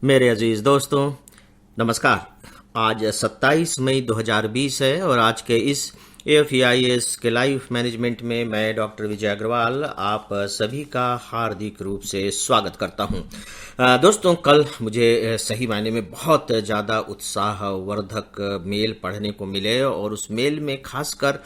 मेरे अजीज दोस्तों, नमस्कार। आज 27 मई 2020 है और आज के इस AFEIS के लाइफ मैनेजमेंट में मैं डॉक्टर विजय अग्रवाल आप सभी का हार्दिक रूप से स्वागत करता हूं। दोस्तों, कल मुझे सही मायने में बहुत ज़्यादा उत्साहवर्धक मेल पढ़ने को मिले और उस मेल में खासकर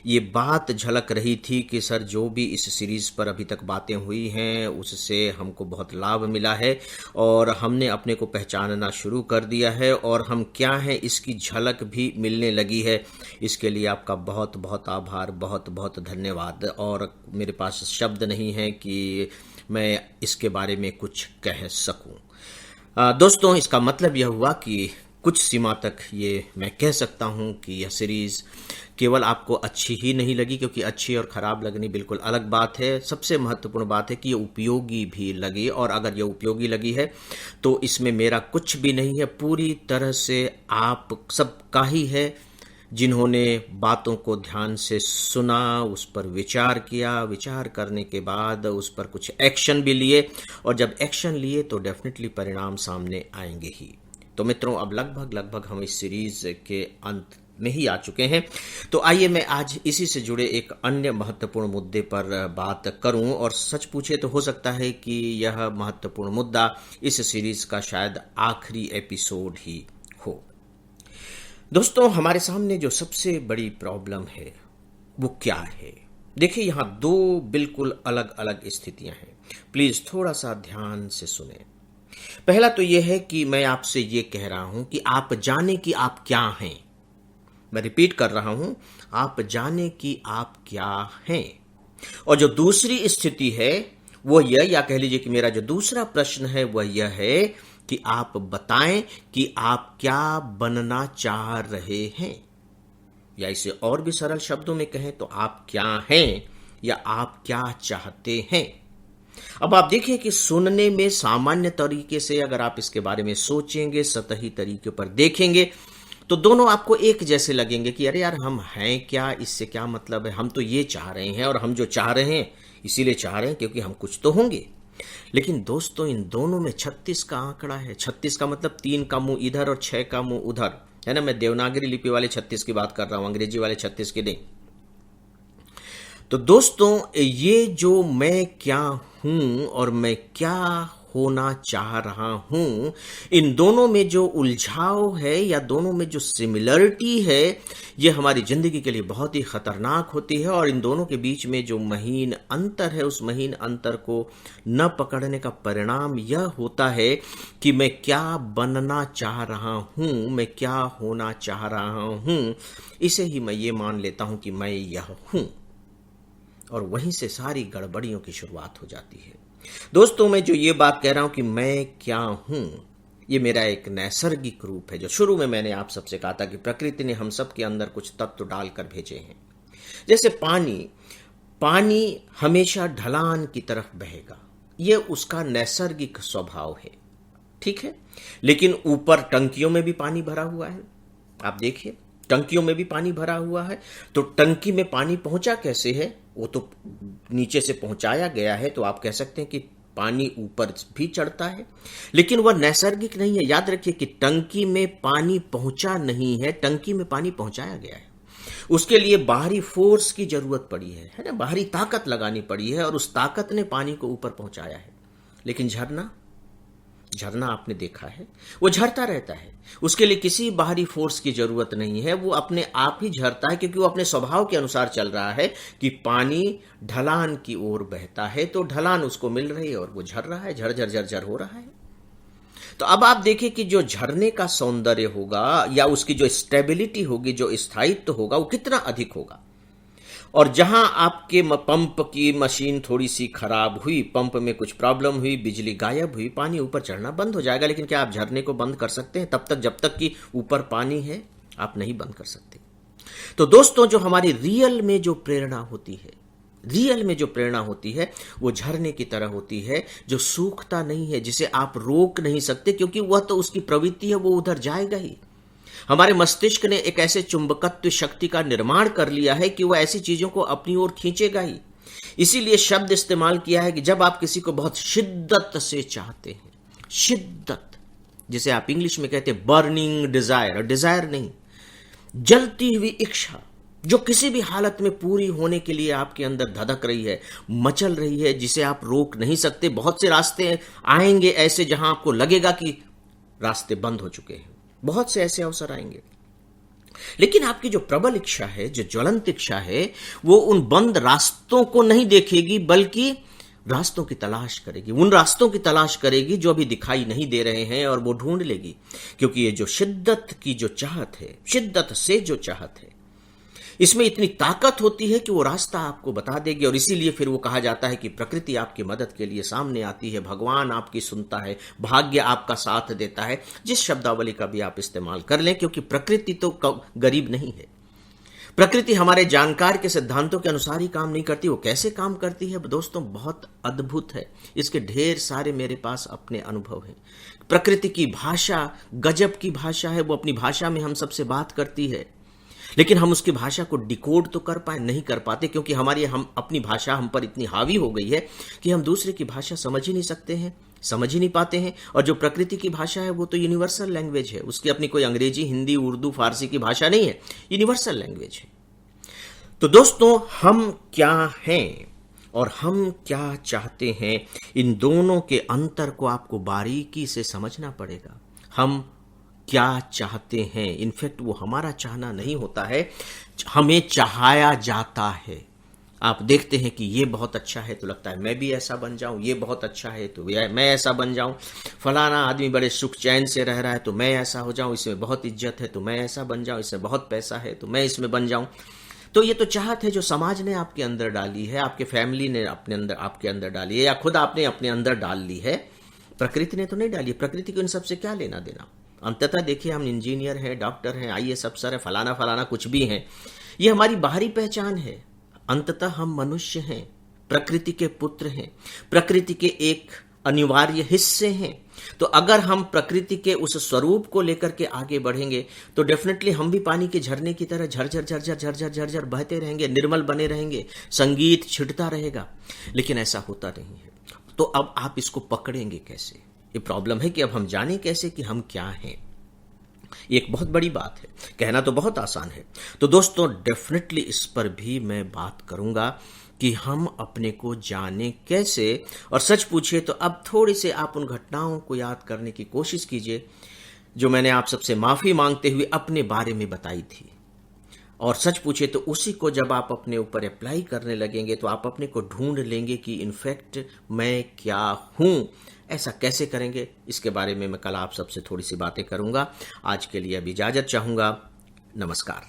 ये बात झलक रही थी कि सर, जो भी इस सीरीज़ पर अभी तक बातें हुई हैं उससे हमको बहुत लाभ मिला है और हमने अपने को पहचानना शुरू कर दिया है और हम क्या हैं इसकी झलक भी मिलने लगी है। इसके लिए आपका बहुत बहुत आभार, बहुत बहुत धन्यवाद। और मेरे पास शब्द नहीं है कि मैं इसके बारे में कुछ कह सकूं। दोस्तों, इसका मतलब यह हुआ कि कुछ सीमा तक ये मैं कह सकता हूं कि यह सीरीज़ केवल आपको अच्छी ही नहीं लगी, क्योंकि अच्छी और ख़राब लगनी बिल्कुल अलग बात है। सबसे महत्वपूर्ण बात है कि ये उपयोगी भी लगी, और अगर ये उपयोगी लगी है तो इसमें मेरा कुछ भी नहीं है, पूरी तरह से आप सबका ही है जिन्होंने बातों को ध्यान से सुना, उस पर विचार किया, विचार करने के बाद उस पर कुछ एक्शन भी लिए, और जब एक्शन लिए तो डेफिनेटली परिणाम सामने आएंगे ही। तो मित्रों, अब लगभग हम इस सीरीज के अंत में ही आ चुके हैं। तो आइए मैं आज इसी से जुड़े एक अन्य महत्वपूर्ण मुद्दे पर बात करूं, और सच पूछे तो हो सकता है कि यह महत्वपूर्ण मुद्दा इस सीरीज का शायद आखिरी एपिसोड ही हो। दोस्तों, हमारे सामने जो सबसे बड़ी प्रॉब्लम है वो क्या है? देखिए, यहां दो बिल्कुल अलग अलग स्थितियां हैं। प्लीज थोड़ा सा ध्यान से सुने। पहला तो यह है कि मैं आपसे यह कह रहा हूं कि आप जाने कि आप क्या हैं। मैं रिपीट कर रहा हूं, आप जाने कि आप क्या हैं। और जो दूसरी स्थिति है वो यह, या कह लीजिए कि मेरा जो दूसरा प्रश्न है वह यह है कि आप बताएं कि आप क्या बनना चाह रहे हैं, या इसे और भी सरल शब्दों में कहें तो आप क्या हैं या आप क्या चाहते हैं। अब आप देखिए कि सुनने में सामान्य तरीके से अगर आप इसके बारे में सोचेंगे, सतही तरीके पर देखेंगे, तो दोनों आपको एक जैसे लगेंगे कि अरे यार, हम हैं क्या, इससे क्या मतलब है, हम तो ये चाह रहे हैं, और हम जो चाह रहे हैं इसीलिए चाह रहे हैं क्योंकि हम कुछ तो होंगे। लेकिन दोस्तों, इन दोनों में 36 का आंकड़ा है। 36 का मतलब 3 का मुंह इधर और 6 का मुंह उधर, है ना। मैं देवनागरी लिपि वाले 36 की बात कर रहा हूं, अंग्रेजी वाले 36 की नहीं। तो दोस्तों, ये जो मैं क्या हूं और मैं क्या होना चाह रहा हूं, इन दोनों में जो उलझाव है या दोनों में जो सिमिलरिटी है, ये हमारी जिंदगी के लिए बहुत ही खतरनाक होती है। और इन दोनों के बीच में जो महीन अंतर है, उस महीन अंतर को न पकड़ने का परिणाम यह होता है कि मैं क्या बनना चाह रहा हूं, मैं क्या होना चाह रहा हूं, इसे ही मैं ये मान लेता हूं कि मैं यह हूं, और वहीं से सारी गड़बड़ियों की शुरुआत हो जाती है। दोस्तों, मैं जो ये बात कह रहा हूं कि मैं क्या हूं, ये मेरा एक नैसर्गिक रूप है, जो शुरू में मैंने आप सबसे कहा था कि प्रकृति ने हम सब के अंदर कुछ तत्व डालकर भेजे हैं। जैसे पानी, पानी हमेशा ढलान की तरफ बहेगा, ये उसका नैसर्गिक स्वभाव है, ठीक है। लेकिन ऊपर टंकियों में भी पानी भरा हुआ है, आप देखिए टंकियों में भी पानी भरा हुआ है। तो टंकी में पानी पहुंचा कैसे है? वो तो नीचे से पहुंचाया गया है, तो आप कह सकते हैं कि पानी ऊपर भी चढ़ता है, लेकिन वह नैसर्गिक नहीं है। याद रखिए कि टंकी में पानी पहुंचा नहीं है, टंकी में पानी पहुंचाया गया है। उसके लिए बाहरी फोर्स की जरूरत पड़ी है ना, बाहरी ताकत लगानी पड़ी है, और उस ताकत ने पानी को ऊपर पहुंचाया है। लेकिन झरना, झरना आपने देखा है, वो झरता रहता है, उसके लिए किसी बाहरी फोर्स की जरूरत नहीं है, वो अपने आप ही झरता है, क्योंकि वो अपने स्वभाव के अनुसार चल रहा है कि पानी ढलान की ओर बहता है, तो ढलान उसको मिल रही है और वो झर रहा है, झर झर झर हो रहा है। तो अब आप देखिए कि जो झरने का सौंदर्य होगा या उसकी जो स्टेबिलिटी होगी, जो स्थायित्व होगा, वो कितना अधिक होगा। और जहां आपके पंप की मशीन थोड़ी सी खराब हुई, पंप में कुछ प्रॉब्लम हुई, बिजली गायब हुई, पानी ऊपर चढ़ना बंद हो जाएगा। लेकिन क्या आप झरने को बंद कर सकते हैं? तब तक जब तक कि ऊपर पानी है आप नहीं बंद कर सकते। तो दोस्तों, जो हमारी रियल में जो प्रेरणा होती है, रियल में जो प्रेरणा होती है, वो झरने की तरह होती है, जो सूखता नहीं है, जिसे आप रोक नहीं सकते, क्योंकि वह तो उसकी प्रवृत्ति है, वो उधर जाएगा ही। हमारे मस्तिष्क ने एक ऐसे चुंबकत्व शक्ति का निर्माण कर लिया है कि वह ऐसी चीजों को अपनी ओर खींचेगा ही। इसीलिए शब्द इस्तेमाल किया है कि जब आप किसी को बहुत शिद्दत से चाहते हैं, शिद्दत, जिसे आप इंग्लिश में कहते हैं बर्निंग डिजायर, डिजायर नहीं, जलती हुई इच्छा जो किसी भी हालत में पूरी होने के लिए आपके अंदर धधक रही है, मचल रही है, जिसे आप रोक नहीं सकते। बहुत से रास्ते आएंगे ऐसे जहां आपको लगेगा कि रास्ते बंद हो चुके हैं, बहुत से ऐसे अवसर आएंगे, लेकिन आपकी जो प्रबल इच्छा है, जो ज्वलंत इच्छा है, वो उन बंद रास्तों को नहीं देखेगी बल्कि रास्तों की तलाश करेगी, उन रास्तों की तलाश करेगी जो अभी दिखाई नहीं दे रहे हैं, और वो ढूंढ लेगी। क्योंकि ये जो शिद्दत की जो चाहत है, शिद्दत से जो चाहत है, इसमें इतनी ताकत होती है कि वो रास्ता आपको बता देगी। और इसीलिए फिर वो कहा जाता है कि प्रकृति आपकी मदद के लिए सामने आती है, भगवान आपकी सुनता है, भाग्य आपका साथ देता है, जिस शब्दावली का भी आप इस्तेमाल कर लें, क्योंकि प्रकृति तो गरीब नहीं है। प्रकृति हमारे जानकार के सिद्धांतों के अनुसार ही काम नहीं करती। वो कैसे काम करती है दोस्तों, बहुत अद्भुत है। इसके ढेर सारे मेरे पास अपने अनुभव हैं। प्रकृति की भाषा गजब की भाषा है। वो अपनी भाषा में हम सबसे बात करती है, लेकिन हम उसकी भाषा को डिकोड तो कर पाए नहीं कर पाते, क्योंकि हम अपनी भाषा हम पर इतनी हावी हो गई है कि हम दूसरे की भाषा समझ ही नहीं सकते हैं, समझ ही नहीं पाते हैं। और जो प्रकृति की भाषा है वो तो यूनिवर्सल लैंग्वेज है, उसकी अपनी कोई अंग्रेजी, हिंदी, उर्दू, फारसी की भाषा नहीं है, यूनिवर्सल लैंग्वेज है। तो दोस्तों, हम क्या हैं और हम क्या चाहते हैं, इन दोनों के अंतर को आपको बारीकी से समझना पड़ेगा। हम क्या चाहते हैं, इनफैक्ट वो हमारा चाहना नहीं होता है, हमें चाहाया जाता है। आप देखते हैं कि ये बहुत अच्छा है तो लगता है मैं भी ऐसा बन जाऊं, ये बहुत अच्छा है तो मैं ऐसा बन जाऊं, फलाना आदमी बड़े सुख चैन से रह रहा है तो मैं ऐसा हो जाऊं, इसमें बहुत इज्जत है तो मैं ऐसा बन जाऊं, इसमें बहुत पैसा है तो मैं इसमें बन जाऊं। तो ये तो चाहत है जो समाज ने आपके अंदर डाली है, आपके फैमिली ने आपके अंदर डाली है, या खुद आपने अपने अंदर डाल ली है। प्रकृति ने तो नहीं डाली। प्रकृति को इन सबसे क्या लेना देना। अंततः देखिए, हम इंजीनियर हैं, डॉक्टर हैं, आईएएस अफसर है, फलाना फलाना कुछ भी हैं, ये हमारी बाहरी पहचान है। अंततः हम मनुष्य हैं, प्रकृति के पुत्र हैं, प्रकृति के एक अनिवार्य हिस्से हैं। तो अगर हम प्रकृति के उस स्वरूप को लेकर के आगे बढ़ेंगे तो डेफिनेटली हम भी पानी के झरने की तरह झरझर झरझर झरझर झरझर बहते रहेंगे, निर्मल बने रहेंगे, संगीत छिड़ता रहेगा। लेकिन ऐसा होता नहीं है। तो अब आप इसको पकड़ेंगे कैसे? ये प्रॉब्लम है कि अब हम जाने कैसे कि हम क्या हैं। एक बहुत बड़ी बात है, कहना तो बहुत आसान है। तो दोस्तों, डेफिनेटली इस पर भी मैं बात करूंगा कि हम अपने को जाने कैसे। और सच पूछिए तो अब थोड़ी से आप उन घटनाओं को याद करने की कोशिश कीजिए जो मैंने आप सबसे माफी मांगते हुए अपने बारे में बताई थी। और सच पूछे तो उसी को जब आप अपने ऊपर अप्लाई करने लगेंगे तो आप अपने को ढूंढ लेंगे कि इनफैक्ट मैं क्या हूं। ऐसा कैसे करेंगे, इसके बारे में मैं कल आप सबसे थोड़ी सी बातें करूंगा। आज के लिए अब इजाजत चाहूंगा। नमस्कार।